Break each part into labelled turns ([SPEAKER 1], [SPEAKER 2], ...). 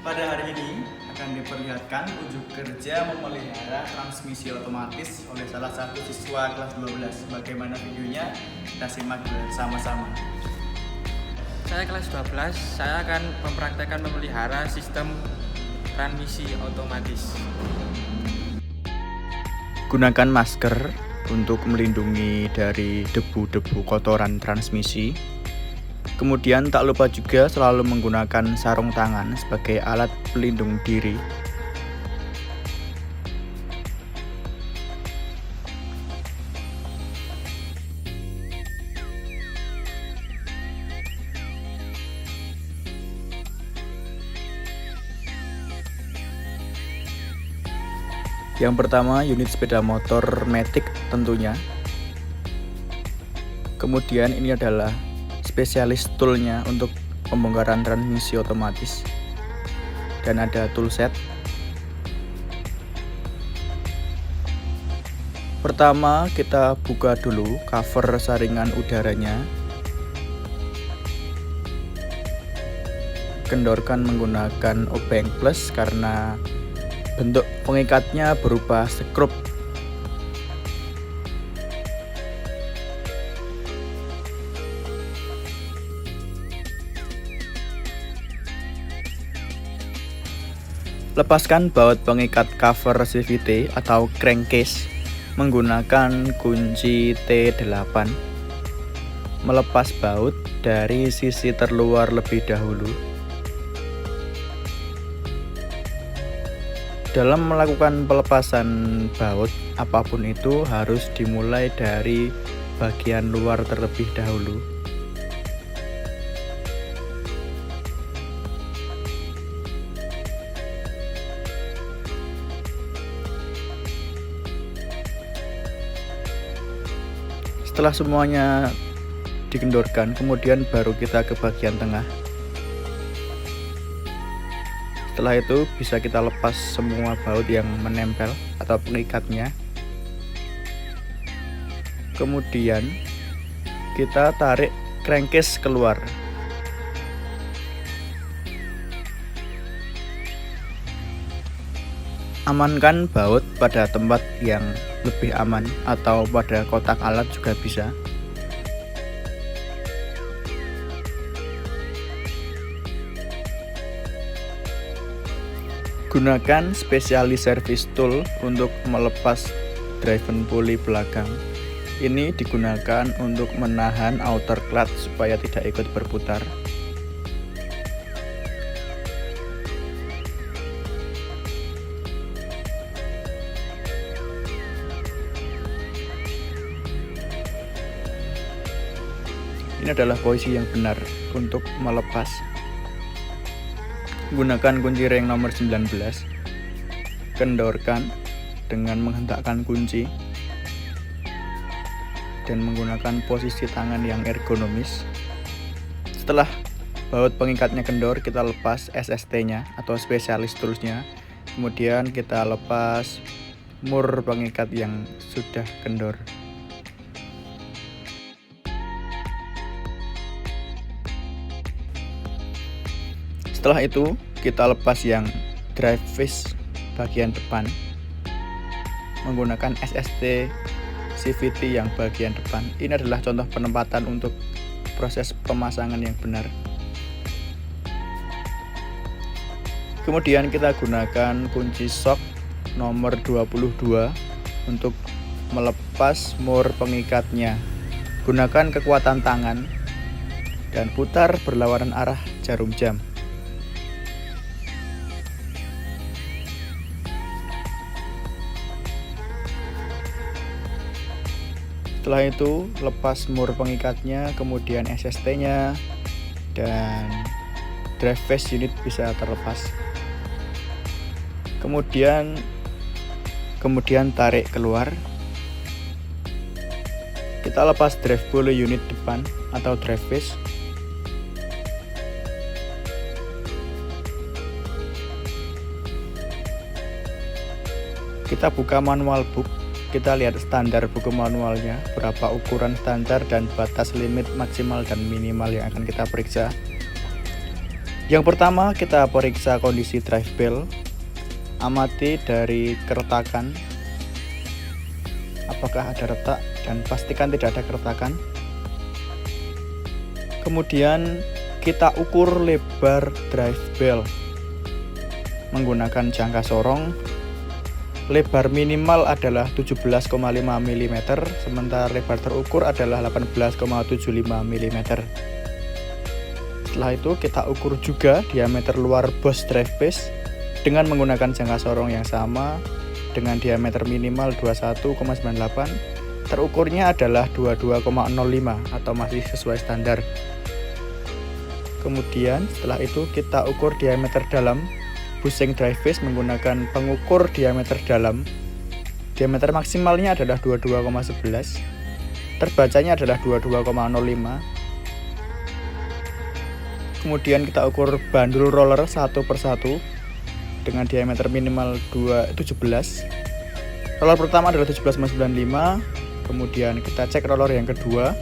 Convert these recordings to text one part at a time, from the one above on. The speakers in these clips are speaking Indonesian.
[SPEAKER 1] Pada hari ini akan diperlihatkan ujuk kerja memelihara transmisi otomatis oleh salah satu siswa kelas 12. Bagaimana videonya? Kita simak bersama-sama.
[SPEAKER 2] Saya kelas 12, saya akan mempraktekkan memelihara sistem transmisi otomatis.
[SPEAKER 3] Gunakan masker untuk melindungi dari debu-debu kotoran transmisi. Kemudian tak lupa juga selalu menggunakan sarung tangan sebagai alat pelindung diri. Yang pertama, unit sepeda motor Matic tentunya. Kemudian ini adalah spesialis toolnya untuk pembongkaran transmisi otomatis, dan ada toolset. Pertama, kita buka dulu cover saringan udaranya. Kendorkan menggunakan obeng plus karena bentuk pengikatnya berupa skrup. Lepaskan baut pengikat cover CVT atau crankcase menggunakan kunci T8. Melepas baut dari sisi terluar lebih dahulu. Dalam melakukan pelepasan baut apapun itu harus dimulai dari bagian luar terlebih dahulu. Setelah semuanya dikendorkan, kemudian baru kita ke bagian tengah. Setelah itu bisa kita lepas semua baut yang menempel atau pengikatnya. Kemudian kita tarik crankcase keluar. Amankan baut pada tempat yang lebih aman atau pada kotak alat juga bisa. Gunakan spesialis service tool untuk melepas driven pulley belakang. Ini digunakan untuk menahan outer clutch supaya tidak ikut berputar. Ini adalah posisi yang benar untuk melepas. Gunakan kunci ring nomor 19. Kendorkan dengan menghentakkan kunci dan menggunakan posisi tangan yang ergonomis. Setelah baut pengikatnya kendor, kita lepas SST-nya atau spesialis toolsnya. Kemudian kita lepas mur pengikat yang sudah kendor. Setelah itu kita lepas yang drive face bagian depan menggunakan SST CVT yang bagian depan. Ini adalah contoh penempatan untuk proses pemasangan yang benar. Kemudian kita gunakan kunci shock nomor 22 untuk melepas mur pengikatnya. Gunakan kekuatan tangan dan putar berlawanan arah jarum jam. Setelah itu lepas mur pengikatnya, kemudian SST-nya, dan drive face unit bisa terlepas. Kemudian tarik keluar. Kita lepas drive pulley unit depan atau drive face. Kita buka manual book. Kita lihat standar buku manualnya, berapa ukuran standar dan batas limit maksimal dan minimal yang akan kita periksa. Yang pertama, kita periksa kondisi drive bell. Amati dari keretakan, apakah ada retak, dan pastikan tidak ada keretakan. Kemudian kita ukur lebar drive bell menggunakan jangka sorong. Lebar minimal adalah 17,5 mm, sementara lebar terukur adalah 18,75 mm. Setelah itu kita ukur juga diameter luar Bosch drive base dengan menggunakan jangka sorong yang sama dengan diameter minimal 21,98. Terukurnya adalah 22,05 atau masih sesuai standar. Kemudian setelah itu kita ukur diameter dalam bushing drive base menggunakan pengukur diameter dalam. Diameter maksimalnya adalah 22,11. Terbacanya adalah 22,05. Kemudian kita ukur bandul roller satu persatu dengan diameter minimal 17. Roller pertama adalah 17,95. Kemudian kita cek roller yang kedua.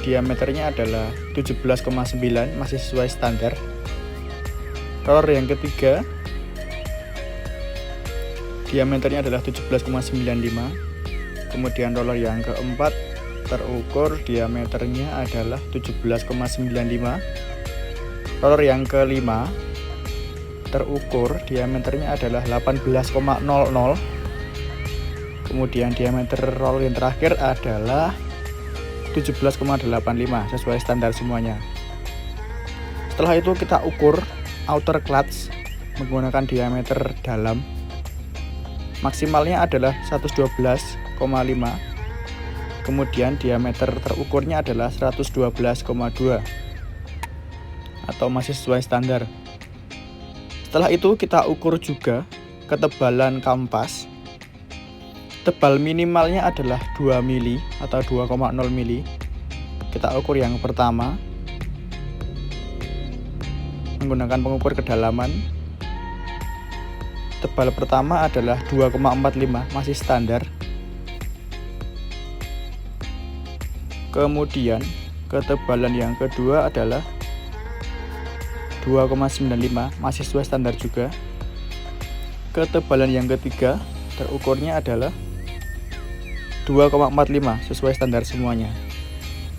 [SPEAKER 3] Diameternya adalah 17,9, masih sesuai standar. Roller yang ketiga, diameternya adalah 17,95. Kemudian roller yang keempat, terukur diameternya adalah 17,95. Roller yang kelima, terukur diameternya adalah 18,00. Kemudian diameter roller yang terakhir adalah 17,85, sesuai standar semuanya. Setelah itu kita ukur outer clutch menggunakan diameter dalam. Maksimalnya adalah 112,5. Kemudian diameter terukurnya adalah 112,2 atau masih sesuai standar. Setelah itu kita ukur juga ketebalan kampas. Tebal minimalnya adalah 2 mili atau 2,0 mili. Kita ukur yang pertama menggunakan pengukur kedalaman. Tebal pertama adalah 2,45, masih standar. Kemudian ketebalan yang kedua adalah 2,95, masih sesuai standar juga. Ketebalan yang ketiga terukurnya adalah 2,45, sesuai standar semuanya.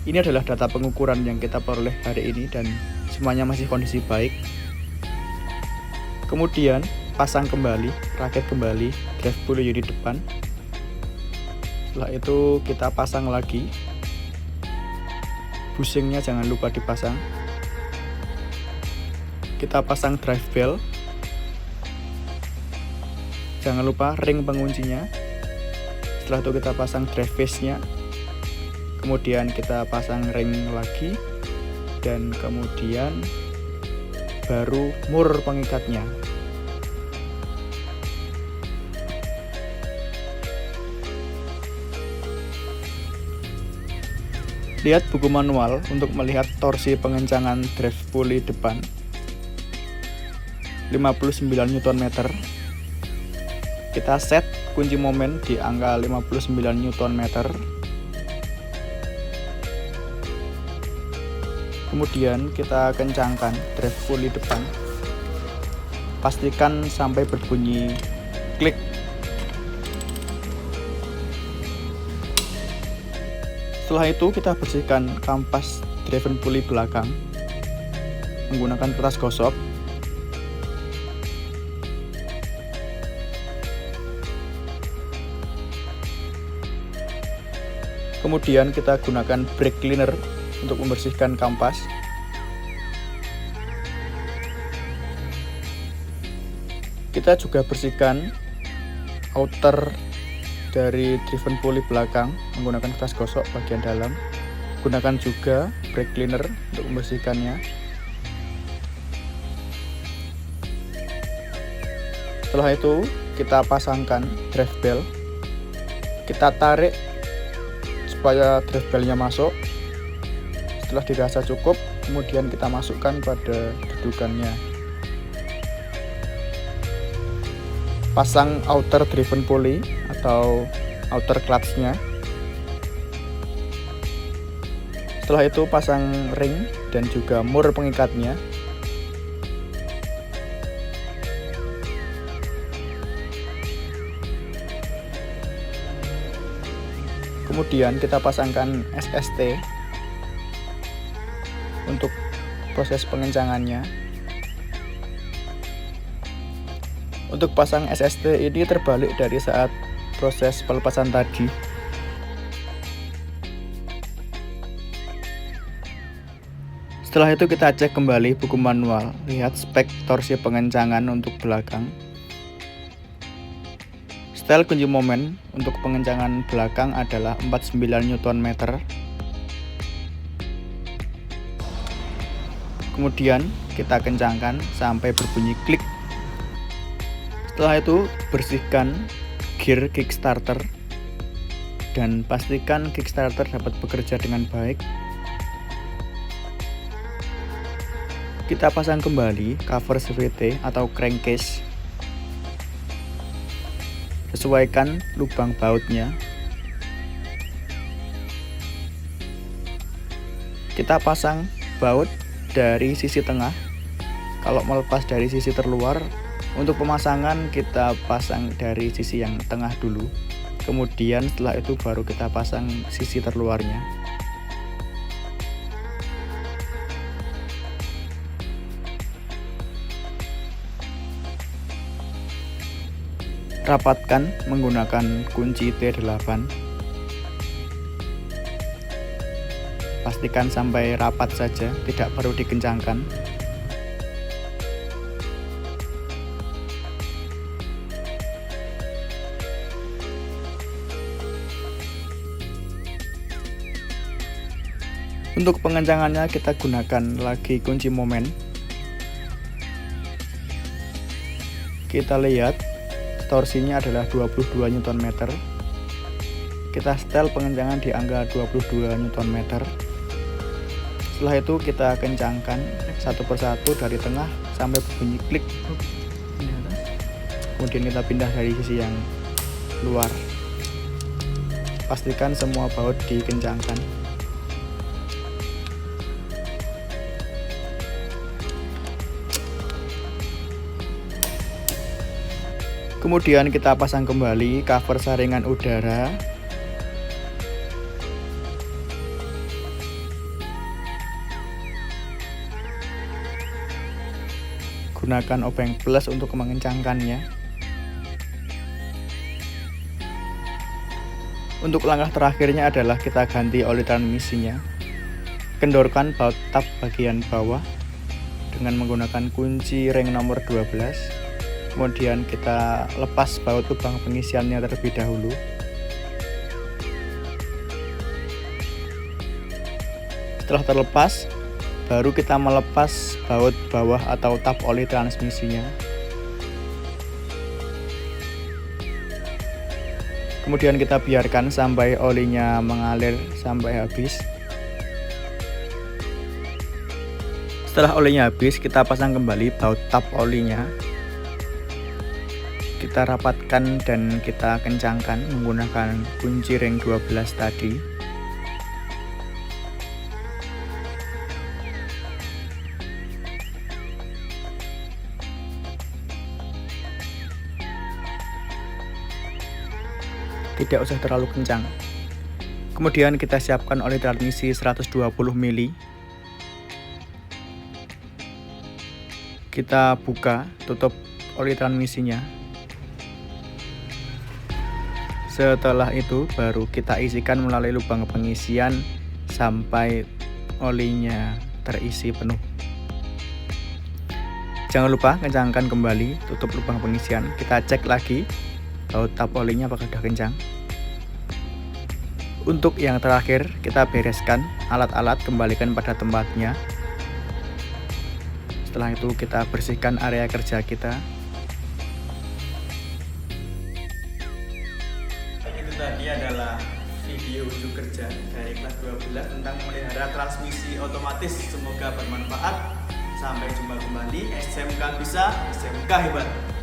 [SPEAKER 3] Ini adalah data pengukuran yang kita peroleh hari ini dan semuanya masih kondisi baik. Kemudian pasang kembali, rakit kembali drive pulley unit depan. Setelah itu kita pasang lagi. Bushingnya jangan lupa dipasang. Kita pasang drive bell. Jangan lupa ring penguncinya. Setelah itu kita pasang drive base-nya. Kemudian kita pasang ring lagi. Dan kemudian baru mur pengikatnya. Lihat buku manual untuk melihat torsi pengencangan drive pulley depan 59 Nm. Kita set kunci momen di angka 59 Nm. Kemudian kita kencangkan drive pulley depan. Pastikan sampai berbunyi klik. Setelah itu kita bersihkan kampas driven pulley belakang menggunakan kertas gosok. Kemudian kita gunakan brake cleaner untuk membersihkan kampas. Kita juga bersihkan outer dari driven pulley belakang menggunakan kertas gosok bagian dalam. Gunakan juga brake cleaner untuk membersihkannya. Setelah itu kita pasangkan drive bell. Kita tarik supaya drive bell-nya masuk. Setelah dirasa cukup, kemudian kita masukkan pada dudukannya. Pasang outer driven pulley atau outer clutch-nya. Setelah itu pasang ring dan juga mur pengikatnya. Kemudian kita pasangkan SST untuk proses pengencangannya. Untuk pasang SST ini terbalik dari saat proses pelepasan tadi. Setelah itu kita cek kembali buku manual, lihat spek torsi pengencangan untuk belakang. Setel kunci momen untuk pengencangan belakang adalah 49 Nm. Kemudian kita kencangkan sampai berbunyi klik. Setelah itu bersihkan gear Kickstarter dan pastikan Kickstarter dapat bekerja dengan baik. Kita pasang kembali cover CVT atau crankcase. Sesuaikan lubang bautnya. Kita pasang baut dari sisi tengah. Kalau melepas dari sisi terluar, untuk pemasangan kita pasang dari sisi yang tengah dulu. Kemudian setelah itu baru kita pasang sisi terluarnya. Rapatkan menggunakan kunci T8. Pastikan sampai rapat saja, tidak perlu dikencangkan. Untuk pengencangannya kita gunakan lagi kunci momen. Kita lihat torsinya adalah 22 Nm. Kita setel pengencangan di angka 22 Nm. Setelah itu kita kencangkan satu persatu dari tengah sampai berbunyi klik. Kemudian kita pindah dari sisi yang luar. Pastikan semua baut dikencangkan. Kemudian kita pasang kembali cover saringan udara. Gunakan obeng plus untuk mengencangkannya. Untuk langkah terakhirnya adalah kita ganti oli transmisinya. Kendorkan baut tab bagian bawah dengan menggunakan kunci ring nomor 12. Kemudian kita lepas baut lubang pengisiannya terlebih dahulu. Setelah terlepas, baru kita melepas baut bawah atau tab oli transmisinya. Kemudian kita biarkan sampai olinya mengalir sampai habis. Setelah olinya habis, kita pasang kembali baut tab olinya. Kita rapatkan dan kita kencangkan menggunakan kunci ring 12 tadi. Tidak usah terlalu kencang. Kemudian kita siapkan oli transmisi 120 mili. Kita buka, tutup oli transmisinya. Setelah itu baru kita isikan melalui lubang pengisian sampai olinya terisi penuh. Jangan lupa kencangkan kembali, tutup lubang pengisian. Kita cek lagi baut tab olinya apakah sudah kencang. Untuk yang terakhir kita bereskan alat-alat, kembalikan pada tempatnya. Setelah itu kita bersihkan area kerja kita.
[SPEAKER 1] Tadi adalah video ujuk kerja dari kelas 12 tentang memelihara transmisi otomatis. Semoga bermanfaat. Sampai jumpa kembali. SMK bisa, SMK hebat.